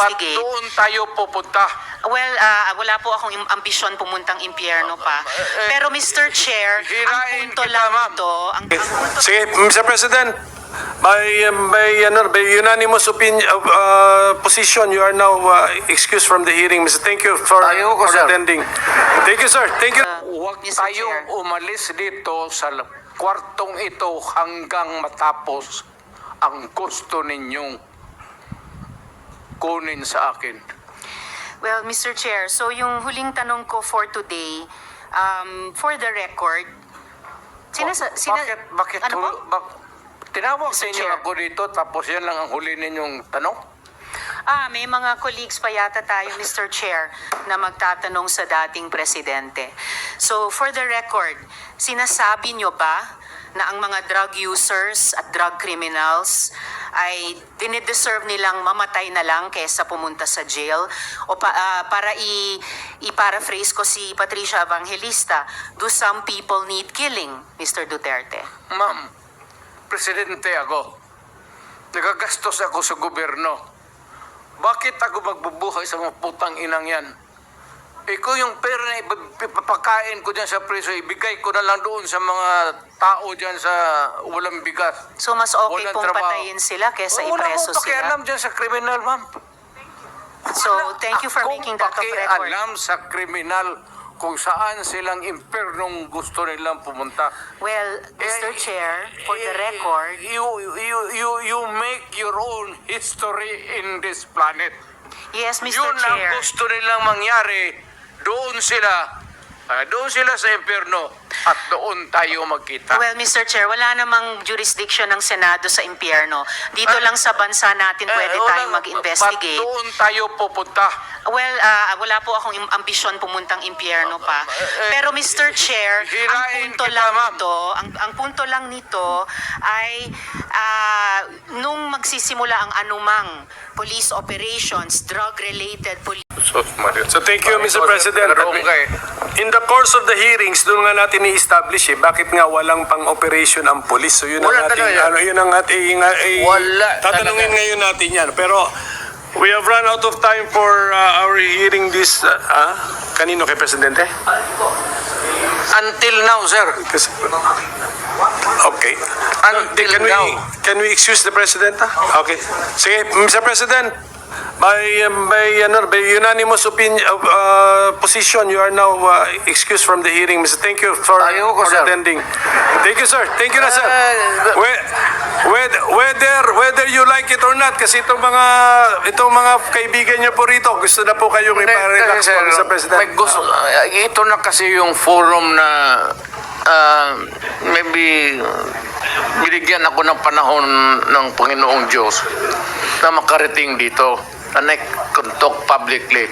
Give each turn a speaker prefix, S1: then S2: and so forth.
S1: Sige.
S2: Doon tayo pupunta.
S1: Well, wala po akong ambisyon pumuntang impyerno pa. Pero Mr. Chair, ang
S2: hirain
S1: punto
S2: kita,
S1: lang
S2: ma'am.
S1: ito, ang punto
S3: Sige, Mr. President, by unanimous position, you are now excused from the hearing. Mr. Thank you for
S2: Ayoko, sir.
S3: attending. Thank you, sir. Thank you.
S2: Huwag
S1: Mr.
S2: tayong
S1: Chair.
S2: umalis dito sa kwartong ito hanggang matapos ang gusto ninyong kunin sa akin.
S1: Well, Mr. Chair, so yung huling tanong ko for today, for the record,
S2: Bakit
S1: ano po?
S2: tinawag
S1: Mr.
S2: sa inyo
S1: Chair.
S2: ako dito tapos yan lang ang huli ninyong tanong?
S1: May mga colleagues pa yata tayo, Mr. Chair, na magtatanong sa dating presidente. So, for the record, sinasabi nyo ba na ang mga drug users at drug criminals ay dinideserve nilang mamatay na lang kaysa pumunta sa jail? O para i-paraphrase ko si Patricia Evangelista, do some people need killing, Mr. Duterte?
S2: Ma'am, presidente ako. Nagagastos ako sa gobyerno. Bakit ako magbubuhay sa mga putang inang yan? Ikaw yung pera na ipapakain ko dyan sa preso, ibigay ko na lang doon sa mga tao dyan sa walang bigas.
S1: So, mas okay
S2: Walang
S1: pong
S2: trabaho.
S1: patayin sila kaysa
S2: Wala
S1: ipreso
S2: akong pakialam
S1: sila?
S2: dyan sa kriminal, ma'am.
S1: So, thank you for making that of record.
S2: Alam sa kriminal kung saan silang impernong gusto nilang pumunta.
S1: Well, Mr. Chair, for the record,
S2: You make your own history in this planet.
S1: yes, Mr.
S2: Yun ang
S1: Chair.
S2: gusto nilang mangyari. Doon sila sa impyerno at doon tayo magkita.
S1: Well, Mr. Chair, wala namang jurisdiction ng Senado sa impyerno. Dito lang sa bansa natin pwede tayong mag-investigate.
S2: Doon tayo pupunta.
S1: Well, wala po akong ambisyon pumuntang impyerno pa. Pero Mr. Chair, ang
S2: hirain
S1: punto
S2: kita,
S1: lang
S2: ma'am.
S1: nito, ang punto lang nito ay nung magsisimula ang anumang police operations, drug-related police.
S3: So thank you, Mr. President. In the course of the hearings, doon nga natin i-establish bakit nga walang pang-operation ang police. So yun
S2: Wala
S3: ang ating,
S2: talaga.
S3: yun ang ating,
S2: Wala
S3: tatanungin
S2: talaga.
S3: ngayon natin yan. Pero we have run out of time for our hearing this, kanino kay Presidente?
S2: Until now, sir.
S3: Kasi- Okay.
S2: Until now.
S3: Can we excuse the President? Okay. Sige, Mr. President, by unanimous position, you are now excused from the hearing. Mr. Thank you for
S2: Ayoko, sir.
S3: attending. Thank you, sir. Thank you na, sir. Whether you like it or not, kasi itong mga kaibigan niyo po rito, gusto na po kayong iparelax po, Mr. President.
S2: May gusto, ito na kasi yung forum na maybe binigyan ako ng panahon ng Panginoong Diyos na makarating dito and I can talk publicly.